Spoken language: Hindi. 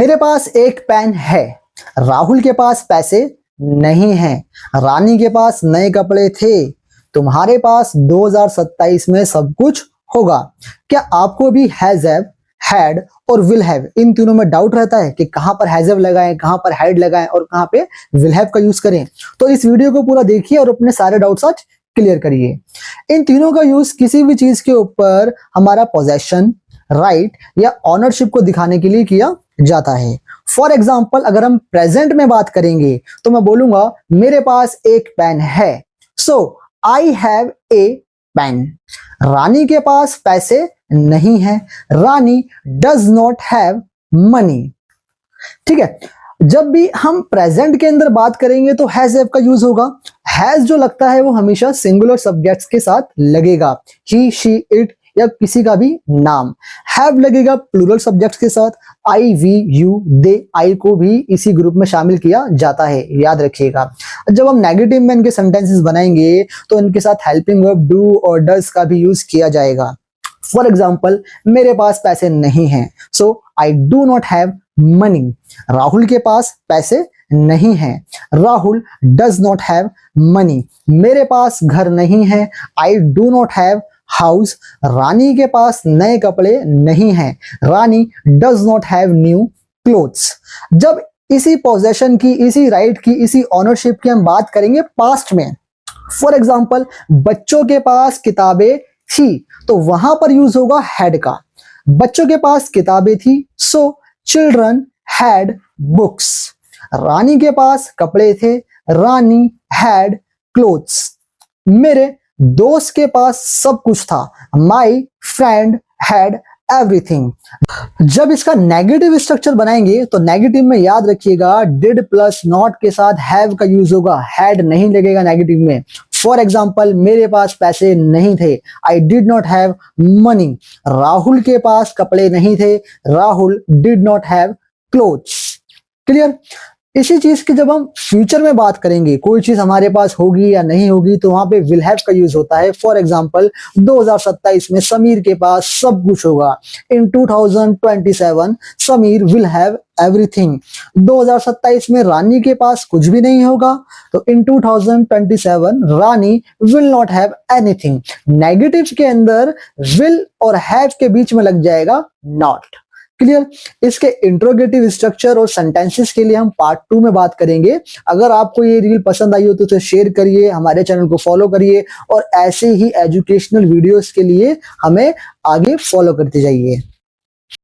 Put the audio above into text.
मेरे पास एक पेन है, राहुल के पास पैसे नहीं हैं, रानी के पास नए कपड़े थे, तुम्हारे पास 2027 में सब कुछ होगा। क्या आपको भी हैज हैव, हैड और विल हैव इन तीनों में डाउट रहता है कि कहां पर हैज हैव लगाएं, कहां पर हैड लगाएं और कहां पे विल हैव का यूज करें? तो इस वीडियो को पूरा देखिए और अपने सारे डाउट्स आज क्लियर करिए। इन तीनों का यूज किसी भी चीज के ऊपर हमारा पोजेशन, राइट या ऑनरशिप को दिखाने के लिए किया जाता है। फॉर एग्जाम्पल अगर हम प्रेजेंट में बात करेंगे तो मैं बोलूंगा मेरे पास एक पेन है, सो आई हैव ए पेन। रानी के पास पैसे नहीं है, रानी डज नॉट हैव मनी। ठीक है, जब भी हम प्रेजेंट के अंदर बात करेंगे तो हैज हैव का यूज होगा। हैज जो लगता है वो हमेशा सिंगुलर सब्जेक्ट्स के साथ लगेगा, ही, शी, इट या किसी का भी नाम। हैव लगेगा प्लूरल सब्जेक्ट्स के साथ, आई, वी, यू, दे, आई को भी इसी ग्रुप में शामिल किया जाता है, याद रखिएगा। जब हम नेगेटिव में इनके सेंटेंसेस बनाएंगे तो इनके साथ हेल्पिंग वर्ब डू और डज का भी यूज किया जाएगा। फॉर एग्जाम्पल मेरे पास पैसे नहीं हैं, so I do not have money. Rahul के पास पैसे नहीं हैं, Rahul does not have money. मेरे पास घर नहीं है, I do not have house. Rani के पास नए कपड़े नहीं हैं, Rani does not have new clothes. जब इसी पोजेशन की, इसी राइट की, इसी ऑनरशिप की हम बात करेंगे पास्ट में, फॉर एग्जाम्पल बच्चों के पास किताबें थी, तो वहां पर यूज होगा हैड का। बच्चों के पास किताबें थी, सो चिल्ड्रन हैड बुक्स। रानी के पास कपड़े थे, रानी हैड क्लोथ्स। मेरे दोस्त के पास सब कुछ था, माई फ्रेंड हैड एवरीथिंग। जब इसका नेगेटिव स्ट्रक्चर बनाएंगे तो नेगेटिव में याद रखिएगा डिड प्लस नॉट के साथ हैव का यूज होगा, हैड नहीं लगेगा नेगेटिव में। फॉर एग्जाम्पल मेरे पास पैसे नहीं थे, I did not have money. Rahul के पास कपड़े नहीं थे, Rahul did not have clothes. Clear? इसी चीज की जब हम फ्यूचर में बात करेंगे, कोई चीज हमारे पास होगी या नहीं होगी, तो वहां पे विल हैव का यूज होता है। फॉर एग्जांपल 2027 में समीर के पास सब कुछ होगा। इन 2027 समीर विल हैव एवरीथिंग। 2027 में रानी के पास कुछ भी नहीं होगा, तो in 2027 Rani will not have anything. Negative के अंदर विल और हैव के बीच में लग जाएगा नॉट। क्लियर? इसके इंट्रोगेटिव स्ट्रक्चर और सेंटेंसेस के लिए हम पार्ट 2 में बात करेंगे। अगर आपको ये रील पसंद आई हो तो उसे शेयर करिए, हमारे चैनल को फॉलो करिए और ऐसे ही एजुकेशनल वीडियोस के लिए हमें आगे फॉलो करते जाइए।